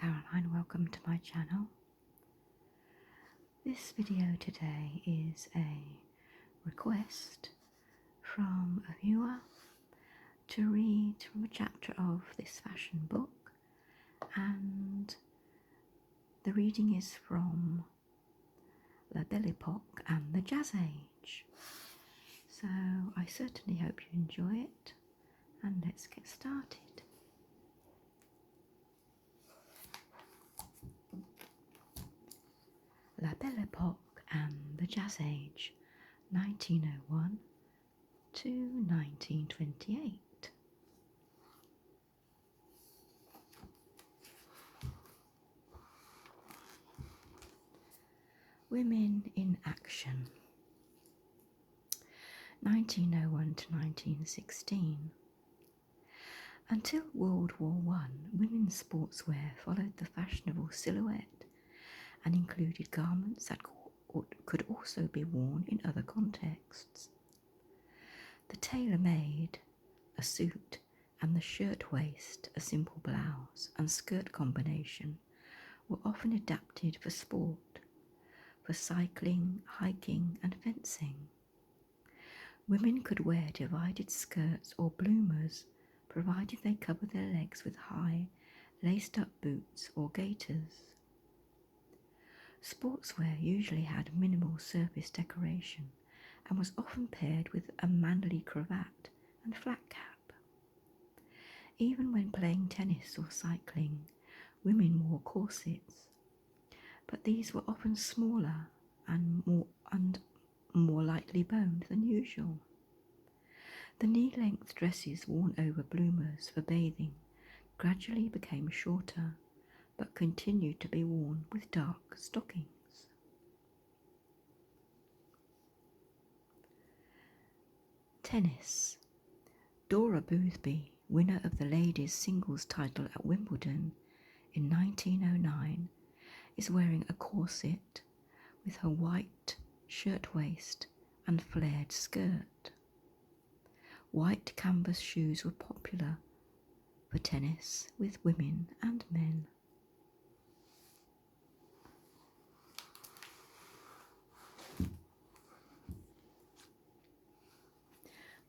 Caroline, welcome to my channel. This video today is a request from a viewer to read from a chapter of this fashion book, and the reading is from BELLE EPOQUE and the Jazz Age. So I certainly hope you enjoy it, and let's get started. BELLE EPOQUE and the Jazz Age, 1901 to 1928. Women in Action, 1901 to 1916. Until World War I, women's sportswear followed the fashionable silhouette and included garments that could also be worn in other contexts. The tailor-made, a suit, and the shirt-waist, a simple blouse, and skirt combination were often adapted for sport, for cycling, hiking, and fencing. Women could wear divided skirts or bloomers, provided they covered their legs with high, laced-up boots or gaiters. Sportswear usually had minimal surface decoration and was often paired with a manly cravat and flat cap. Even when playing tennis or cycling, women wore corsets, but these were often smaller and more lightly boned than usual. The knee-length dresses worn over bloomers for bathing gradually became shorter, but continued to be worn with dark stockings. Tennis. Dora Boothby, winner of the ladies' singles title at Wimbledon in 1909, is wearing a corset with her white shirtwaist and flared skirt. White canvas shoes were popular for tennis with women and men.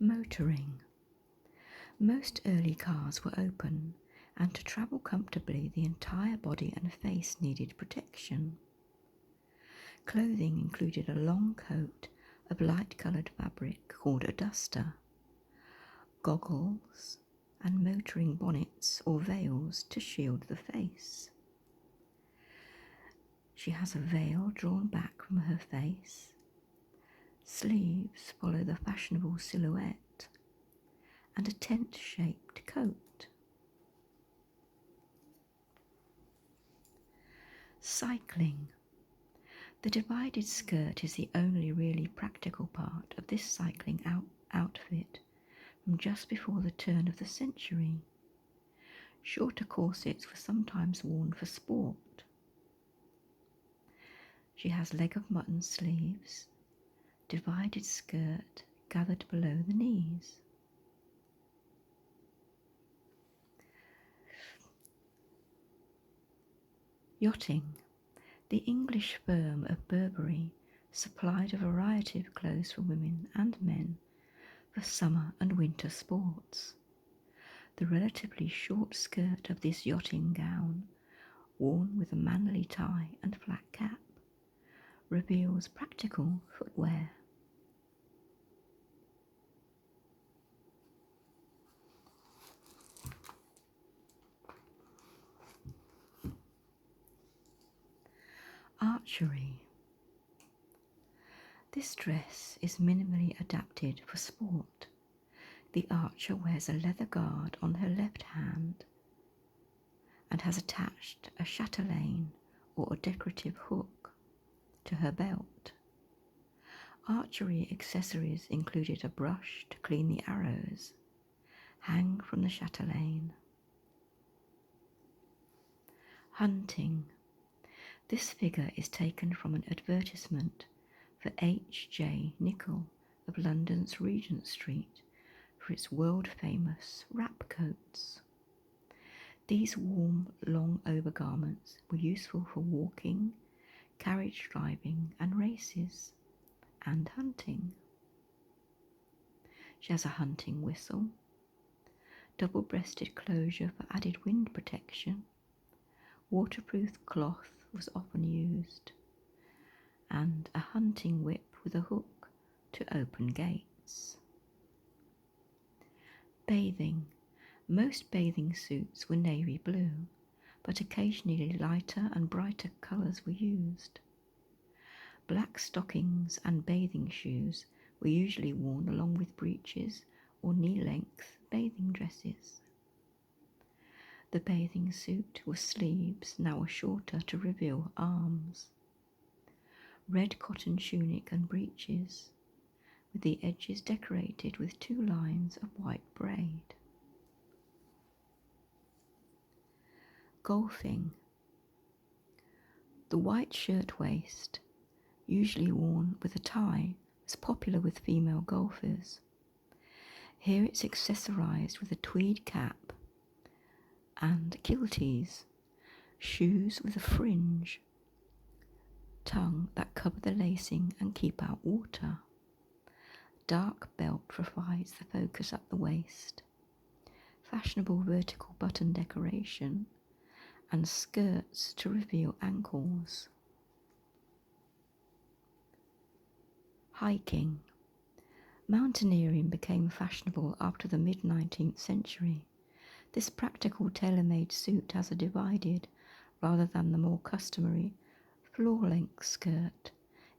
Motoring. Most early cars were open, and to travel comfortably the entire body and face needed protection. Clothing included a long coat of light-coloured fabric called a duster, goggles, and motoring bonnets or veils to shield the face. She has a veil drawn back from her face. Sleeves follow the fashionable silhouette, and a tent-shaped coat. Cycling. The divided skirt is the only really practical part of this cycling outfit from just before the turn of the century. Shorter corsets were sometimes worn for sport. She has leg of mutton sleeves, divided skirt gathered below the knees. Yachting. The English firm of Burberry supplied a variety of clothes for women and men for summer and winter sports. The relatively short skirt of this yachting gown, worn with a manly tie and flat cap, reveals practical footwear. Archery. This dress is minimally adapted for sport. The archer wears a leather guard on her left hand and has attached a chatelaine or a decorative hook to her belt. Archery accessories included a brush to clean the arrows, hang from the chatelaine. Hunting. This figure is taken from an advertisement for H.J. Nichol of London's Regent Street for its world-famous wrap coats. These warm, long overgarments were useful for walking, carriage driving and races, and hunting. She has a hunting whistle, double-breasted closure for added wind protection, waterproof cloth was often used, and a hunting whip with a hook to open gates. Bathing. Most bathing suits were navy blue, but occasionally lighter and brighter colours were used. Black stockings and bathing shoes were usually worn along with breeches or knee-length bathing dresses. The bathing suit with sleeves now were shorter to reveal arms. Red cotton tunic and breeches, with the edges decorated with 2 lines of white braid. Golfing. The white shirtwaist, usually worn with a tie, was popular with female golfers. Here it's accessorised with a tweed cap and kilties, shoes with a fringe tongue that cover the lacing and keep out water. Dark belt provides the focus at the waist. Fashionable vertical button decoration and skirts to reveal ankles. Hiking. Mountaineering became fashionable after the mid-19th century. This practical tailor-made suit has a divided, rather than the more customary, floor-length skirt.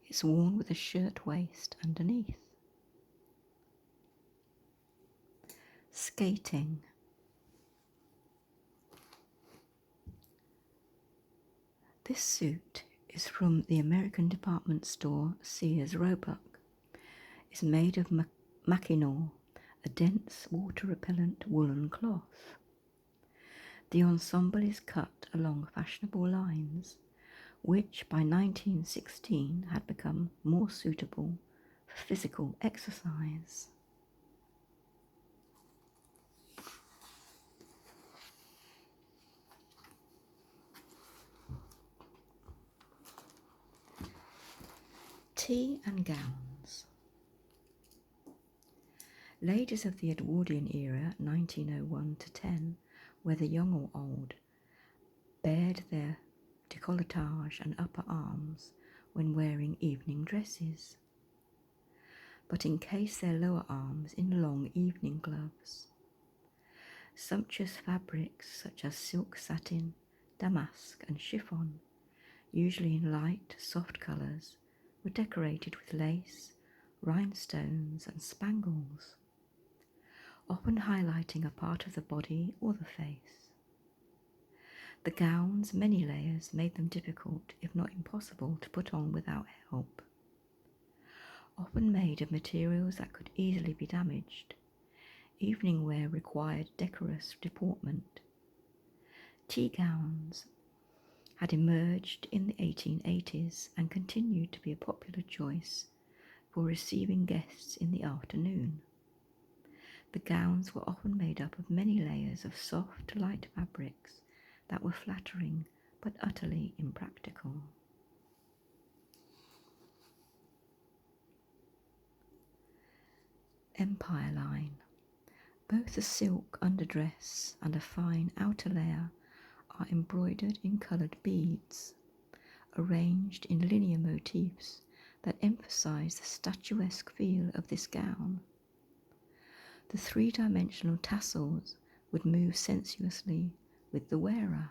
It's worn with a shirt waist underneath. Skating. This suit is from the American department store Sears Roebuck. It's made of mackinaw, a dense water-repellent woolen cloth. The ensemble is cut along fashionable lines, which by 1916 had become more suitable for physical exercise. Tea and gowns. Ladies of the Edwardian era, 1901 to 10, whether young or old, bared their décolletage and upper arms when wearing evening dresses, but encased their lower arms in long evening gloves. Sumptuous fabrics such as silk satin, damask and chiffon, usually in light, soft colours, were decorated with lace, rhinestones and spangles, often highlighting a part of the body or the face. The gowns' many layers made them difficult, if not impossible, to put on without help. Often made of materials that could easily be damaged, evening wear required decorous deportment. Tea gowns had emerged in the 1880s and continued to be a popular choice for receiving guests in the afternoon. The gowns were often made up of many layers of soft, light fabrics that were flattering but utterly impractical. Empire line. Both a silk underdress and a fine outer layer are embroidered in coloured beads, arranged in linear motifs that emphasise the statuesque feel of this gown. The 3-dimensional tassels would move sensuously with the wearer.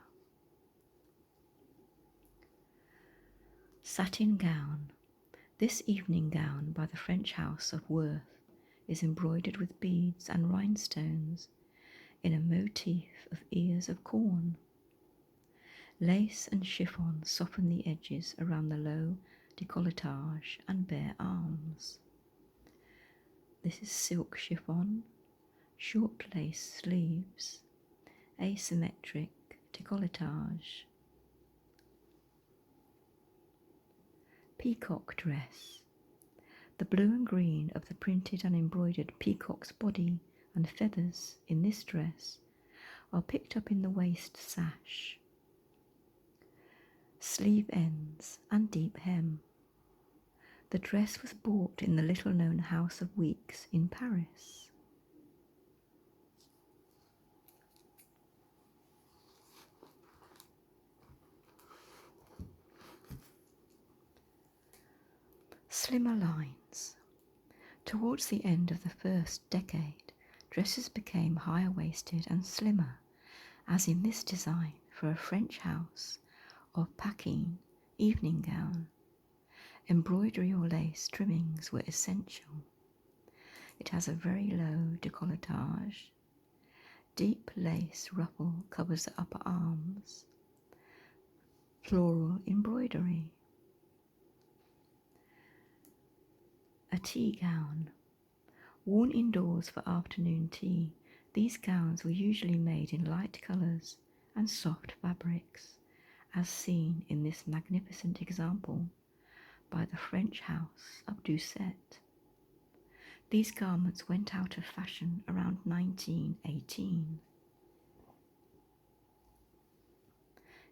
Satin gown. This evening gown by the French house of Worth is embroidered with beads and rhinestones in a motif of ears of corn. Lace and chiffon soften the edges around the low décolletage and bare arms. This is silk chiffon, short lace sleeves, asymmetric décolletage. Peacock dress. The blue and green of the printed and embroidered peacock's body and feathers in this dress are picked up in the waist sash, sleeve ends and deep hem. The dress was bought in the little-known House of Weeks in Paris. Slimmer lines. Towards the end of the first decade, dresses became higher-waisted and slimmer, as in this design for a French house of Paquin evening gown. Embroidery or lace trimmings were essential. It has a very low décolletage. Deep lace ruffle covers the upper arms. Floral embroidery. A tea gown. Worn indoors for afternoon tea, these gowns were usually made in light colours and soft fabrics, as seen in this magnificent example by the French house of Doucet. These garments went out of fashion around 1918.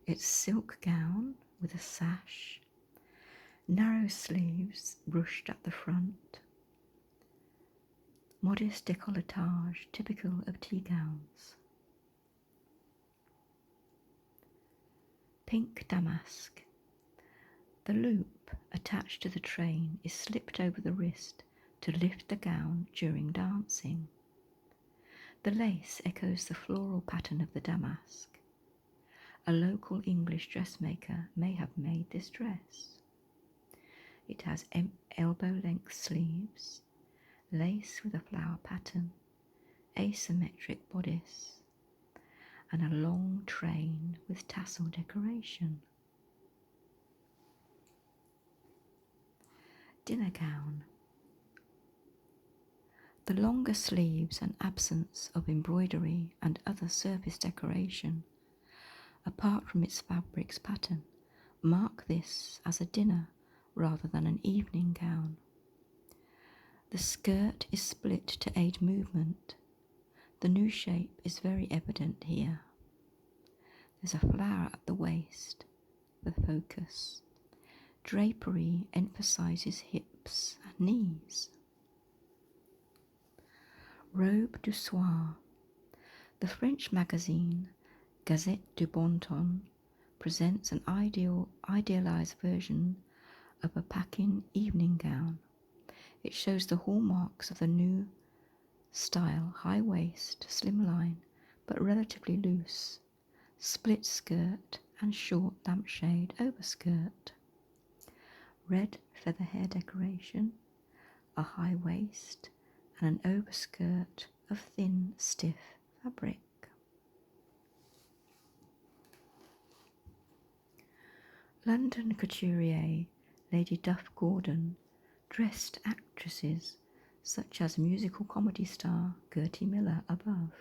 It's silk gown with a sash, narrow sleeves brushed at the front, modest décolletage typical of tea gowns. Pink damask. The loop attached to the train is slipped over the wrist to lift the gown during dancing. The lace echoes the floral pattern of the damask. A local English dressmaker may have made this dress. It has elbow-length sleeves, lace with a flower pattern, asymmetric bodice, and a long train with tassel decoration. Dinner gown. The longer sleeves and absence of embroidery and other surface decoration, apart from its fabric's pattern, mark this as a dinner rather than an evening gown. The skirt is split to aid movement. The new shape is very evident here. There's a flower at the waist, the focus. Drapery emphasizes hips and knees. Robe du soir. The French magazine Gazette du Bon Ton presents an idealized version of a Paquin evening gown. It shows the hallmarks of the new style: high waist, slimline, but relatively loose, split skirt and short lampshade overskirt. Red feather hair decoration, a high waist, and an overskirt of thin, stiff fabric. London couturier Lady Duff Gordon dressed actresses such as musical comedy star Gertie Miller above,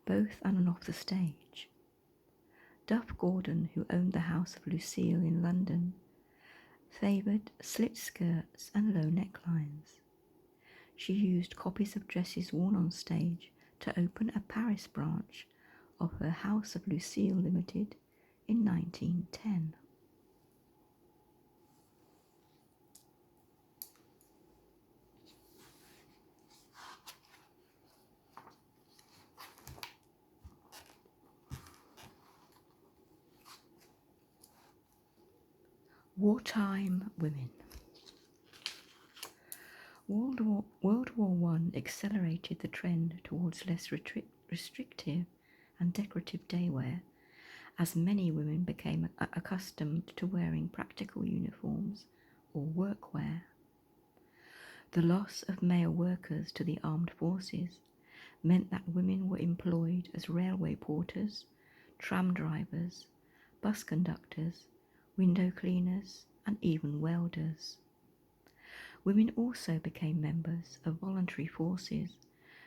both on and off the stage. Duff Gordon, who owned the House of Lucille in London, favoured slit skirts and low necklines. She used copies of dresses worn on stage to open a Paris branch of her House of Lucille Limited in 1910. Wartime women. World War I accelerated the trend towards less restrictive and decorative daywear, as many women became accustomed to wearing practical uniforms or workwear. The loss of male workers to the armed forces meant that women were employed as railway porters, tram drivers, bus conductors, window cleaners, and even welders. Women also became members of voluntary forces,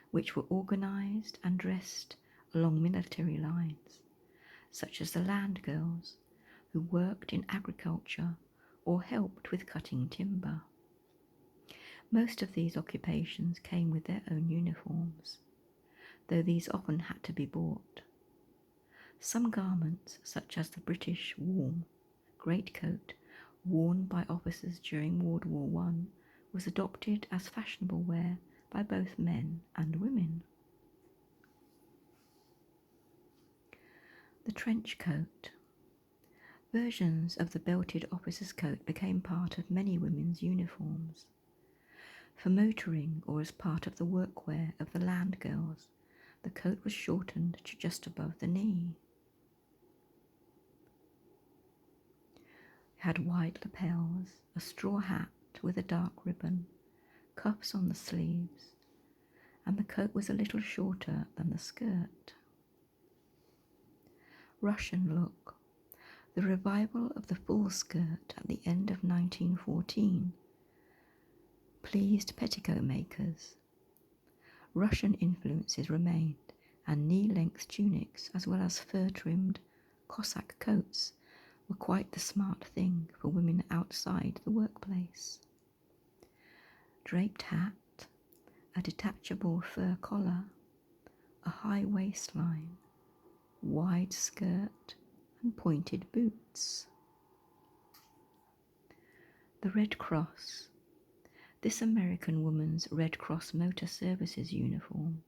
which were organised and dressed along military lines, such as the land girls, who worked in agriculture or helped with cutting timber. Most of these occupations came with their own uniforms. though these often had to be bought. Some garments, such as the British warm greatcoat worn by officers during World War I, was adopted as fashionable wear by both men and women. The trench coat. Versions of the belted officer's coat became part of many women's uniforms. For motoring or as part of the workwear of the land girls, the coat was shortened to just above the knee. It had wide lapels, a straw hat with a dark ribbon, cuffs on the sleeves, and the coat was a little shorter than the skirt. Russian look. The revival of the full skirt at the end of 1914 pleased petticoat makers. Russian influences remained, and knee-length tunics as well as fur-trimmed Cossack coats were quite the smart thing for women outside the workplace. Draped hat, a detachable fur collar, a high waistline, wide skirt, and pointed boots. The Red Cross. This American woman's Red Cross Motor Services uniform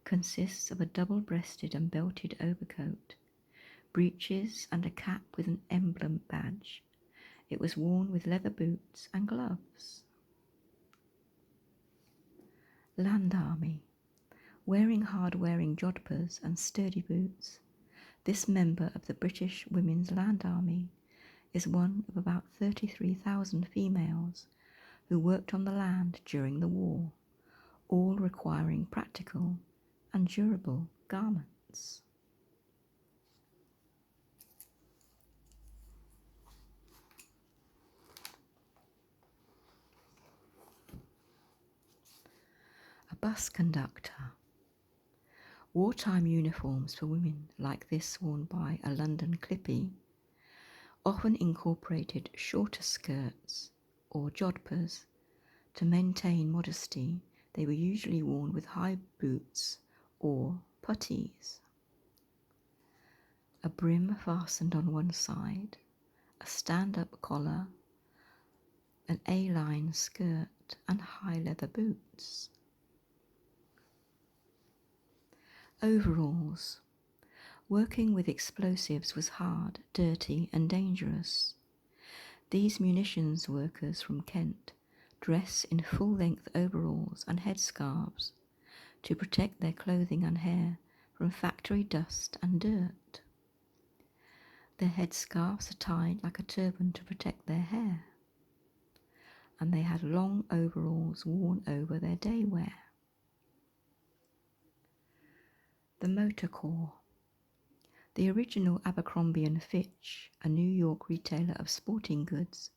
consists of a double-breasted and belted overcoat, breeches, and a cap with an emblem badge. It was worn with leather boots and gloves. Land Army. Wearing hard-wearing jodhpurs and sturdy boots, this member of the British Women's Land Army is one of about 33,000 females who worked on the land during the war, all requiring practical and durable garments. A bus conductor. Wartime uniforms for women, like this worn by a London clippy, often incorporated shorter skirts or jodhpurs. To maintain modesty, they were usually worn with high boots or puttees. A brim fastened on one side, a stand-up collar, an A-line skirt, and high leather boots. Overalls. Working with explosives was hard, dirty, and dangerous. These munitions workers from Kent dress in full-length overalls and headscarves to protect their clothing and hair from factory dust and dirt. Their headscarves are tied like a turban to protect their hair, and they had long overalls worn over their day wear. The Motor Corps. The original Abercrombie & Fitch, a New York retailer of sporting goods,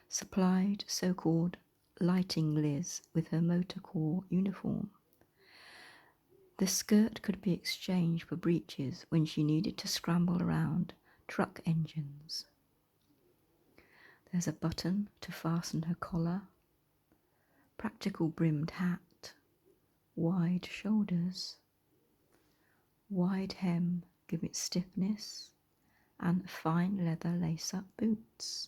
supplied so-called Lighting Liz with her Motor Corps uniform. The skirt could be exchanged for breeches when she needed to scramble around truck engines. There's a button to fasten her collar, practical brimmed hat, wide shoulders, wide hem give it stiffness, and fine leather lace-up boots.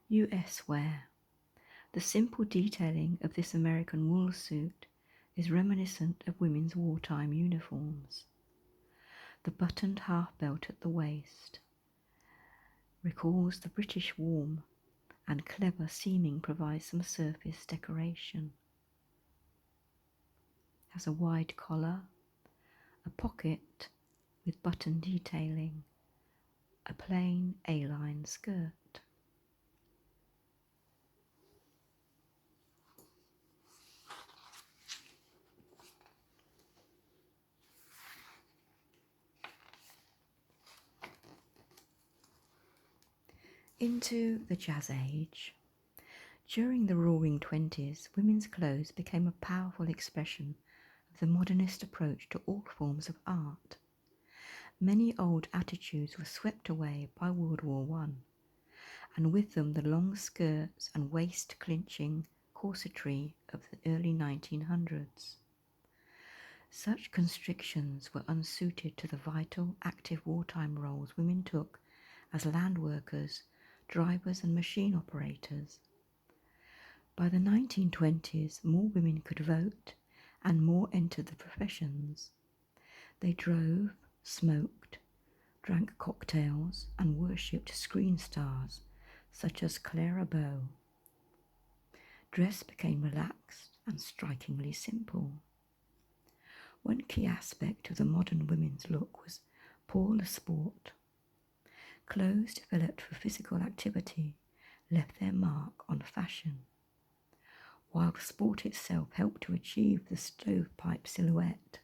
US wear. The simple detailing of this American wool suit is reminiscent of women's wartime uniforms. The buttoned half belt at the waist recalls the British warm, and clever seaming provides some surface decoration. Has a wide collar, a pocket with button detailing, a plain A-line skirt. Into the Jazz Age. During the Roaring Twenties, women's clothes became a powerful expression of the modernist approach to all forms of art. Many old attitudes were swept away by World War I, and with them the long skirts and waist-clinching corsetry of the early 1900s. Such constrictions were unsuited to the vital, active wartime roles women took as land workers, drivers, and machine operators. By the 1920s, more women could vote and more entered the professions. They drove, smoked, drank cocktails, and worshipped screen stars such as Clara Bow. Dress became relaxed and strikingly simple. One key aspect of the modern women's look was pour le sport. Clothes developed for physical activity left their mark on fashion, while sport itself helped to achieve the stovepipe silhouette.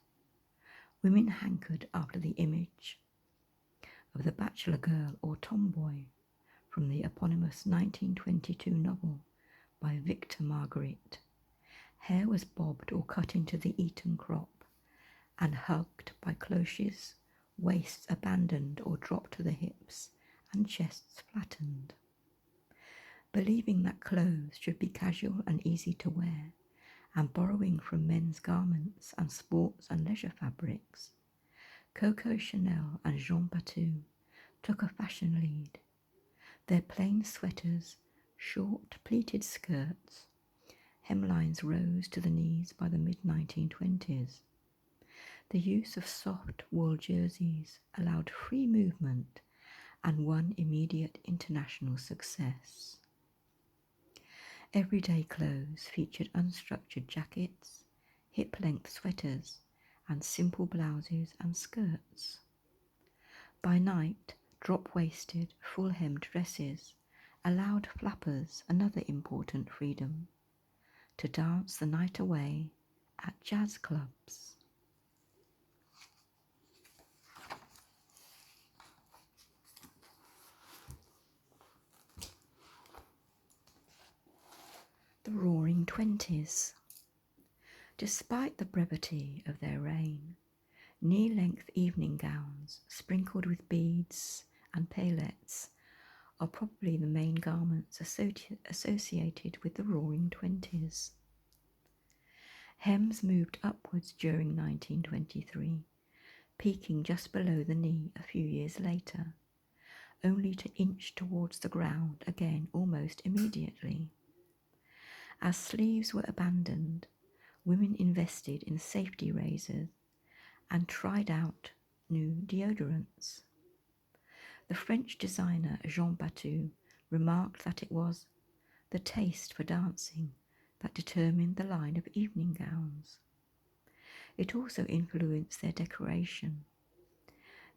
Women hankered after the image of the bachelor girl or tomboy from the eponymous 1922 novel by Victor Margaret. Hair was bobbed or cut into the Eton crop and hugged by cloches, waists abandoned or dropped to the hips, and chests flattened. Believing that clothes should be casual and easy to wear, and borrowing from men's garments and sports and leisure fabrics, Coco Chanel and Jean Patou took a fashion lead. Their plain sweaters, short pleated skirts, hemlines rose to the knees by the mid-1920s. The use of soft wool jerseys allowed free movement and won immediate international success. Everyday clothes featured unstructured jackets, hip-length sweaters, and simple blouses and skirts. By night, drop-waisted, full-hemmed dresses allowed flappers another important freedom: to dance the night away at jazz clubs. The Roaring Twenties. Despite the brevity of their reign, knee-length evening gowns sprinkled with beads and paillettes are probably the main garments associated with the Roaring Twenties. Hems moved upwards during 1923, peaking just below the knee a few years later, only to inch towards the ground again almost immediately. As sleeves were abandoned, women invested in safety razors and tried out new deodorants. The French designer Jean Patou remarked that it was the taste for dancing that determined the line of evening gowns. It also influenced their decoration.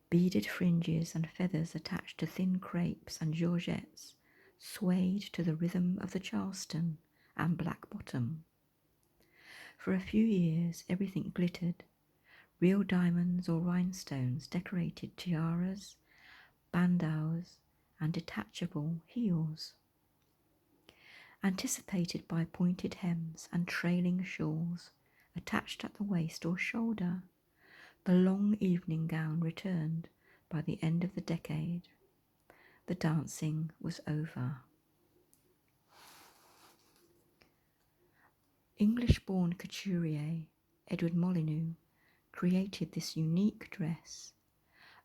Beaded fringes and feathers attached to thin crepes and georgettes swayed to the rhythm of the Charleston and black bottom. For a few years, everything glittered. Real diamonds or rhinestones decorated tiaras, bandeaus, and detachable heels. Anticipated by pointed hems and trailing shawls attached at the waist or shoulder, the long evening gown returned by the end of the decade. The dancing was over. English-born couturier Edward Molyneux created this unique dress.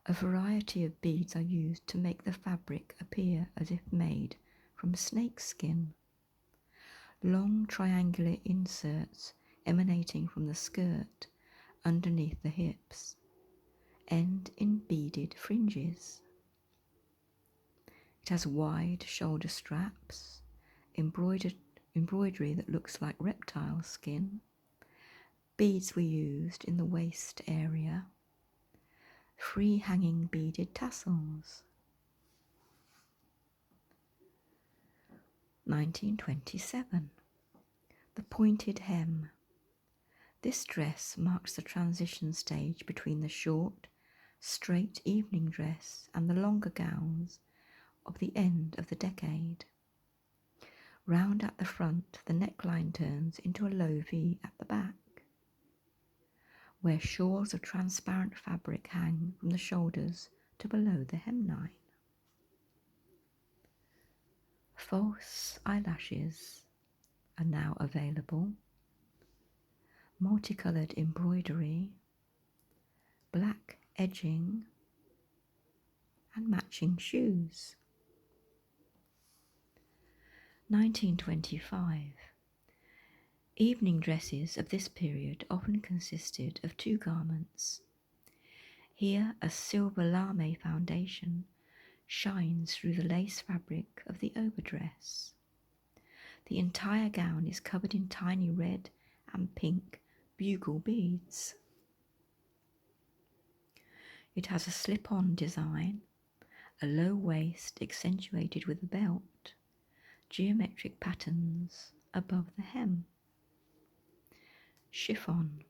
A variety of beads are used to make the fabric appear as if made from snakeskin. Long triangular inserts emanating from the skirt underneath the hips end in beaded fringes. It has wide shoulder straps, embroidery that looks like reptile skin. Beads were used in the waist area. Free hanging beaded tassels. 1927. The pointed hem. This dress marks the transition stage between the short, straight evening dress and the longer gowns of the end of the decade. Round at the front, the neckline turns into a low V at the back, where shawls of transparent fabric hang from the shoulders to below the hemline. False eyelashes are now available. multicoloured embroidery, black edging, and matching shoes. 1925. Evening dresses of this period often consisted of two garments. Here a silver lame foundation shines through the lace fabric of the overdress. The entire gown is covered in tiny red and pink bugle beads. It has a slip-on design, a low waist accentuated with a belt, geometric patterns above the hem. Chiffon.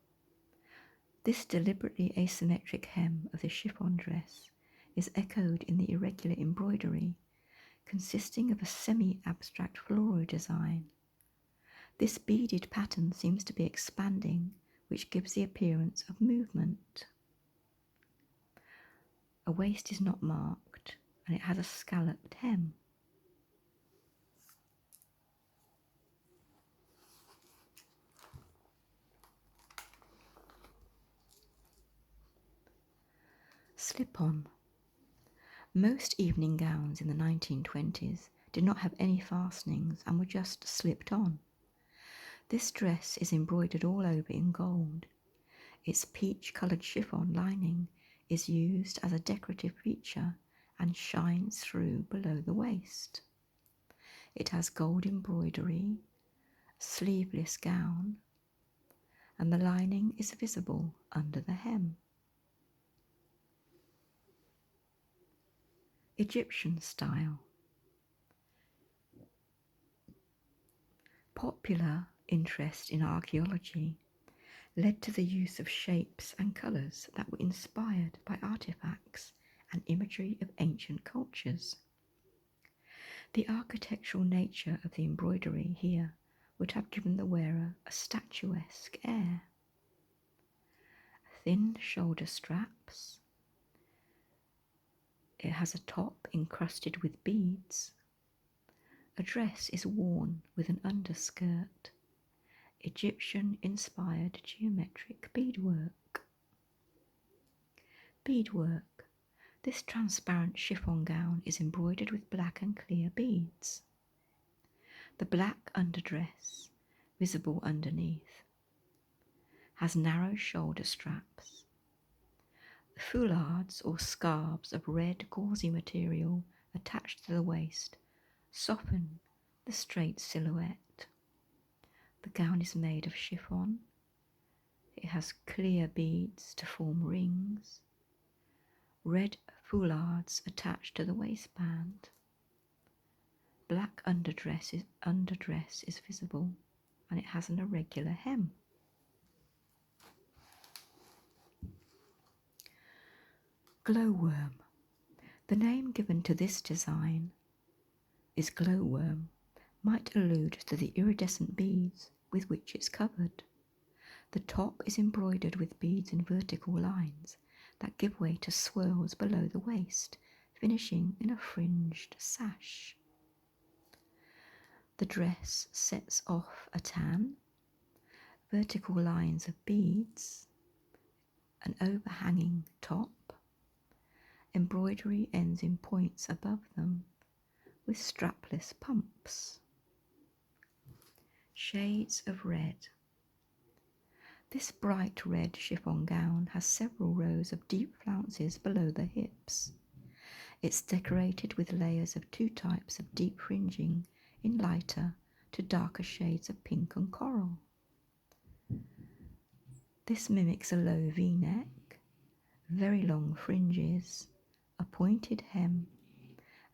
This deliberately asymmetric hem of the chiffon dress is echoed in the irregular embroidery, consisting of a semi-abstract floral design. This beaded pattern seems to be expanding, which gives the appearance of movement. A waist is not marked, and it has a scalloped hem. Slip-on. Most evening gowns in the 1920s did not have any fastenings and were just slipped on. This dress is embroidered all over in gold. Its peach-coloured chiffon lining is used as a decorative feature and shines through below the waist. It has gold embroidery, a sleeveless gown, and the lining is visible under the hem. Egyptian style. Popular interest in archaeology led to the use of shapes and colours that were inspired by artefacts and imagery of ancient cultures. The architectural nature of the embroidery here would have given the wearer a statuesque air. Thin shoulder straps. It has a top encrusted with beads. A dress is worn with an underskirt. Egyptian-inspired geometric beadwork. Beadwork. This transparent chiffon gown is embroidered with black and clear beads. The black underdress, visible underneath, has narrow shoulder straps. The foulards or scarves of red gauzy material attached to the waist soften the straight silhouette. The gown is made of chiffon. It has clear beads to form rings. Red foulards attached to the waistband. Black underdress is visible, and it has an irregular hem. Glowworm. The name given to this design is glowworm, might allude to the iridescent beads with which it's covered. The top is embroidered with beads in vertical lines that give way to swirls below the waist, finishing in a fringed sash. The dress sets off a tan, vertical lines of beads, an overhanging top. Embroidery ends in points above them with strapless pumps. Shades of red. This bright red chiffon gown has several rows of deep flounces below the hips. It's decorated with layers of two types of deep fringing in lighter to darker shades of pink and coral. This mimics a low V-neck, very long fringes, a pointed hem,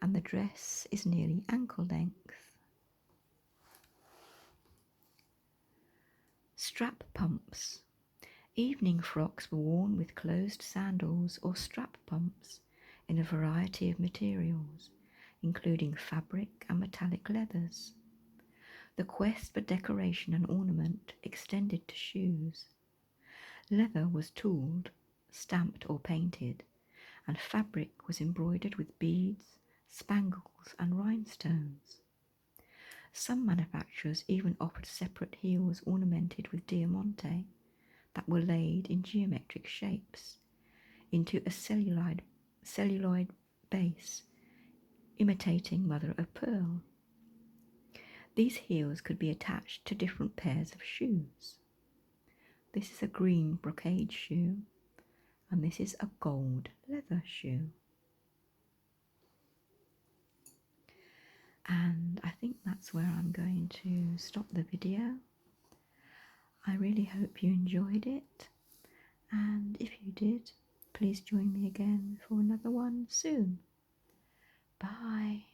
and the dress is nearly ankle length. Strap pumps. Evening frocks were worn with closed sandals or strap pumps in a variety of materials, including fabric and metallic leathers. The quest for decoration and ornament extended to shoes. Leather was tooled, stamped or painted, and fabric was embroidered with beads, spangles and rhinestones. Some manufacturers even offered separate heels ornamented with diamante, that were laid in geometric shapes into a celluloid base, imitating mother of pearl. These heels could be attached to different pairs of shoes. This is a green brocade shoe, and this is a gold leather shoe. And I think that's where I'm going to stop the video. I really hope you enjoyed it, and if you did, please join me again for another one soon. Bye.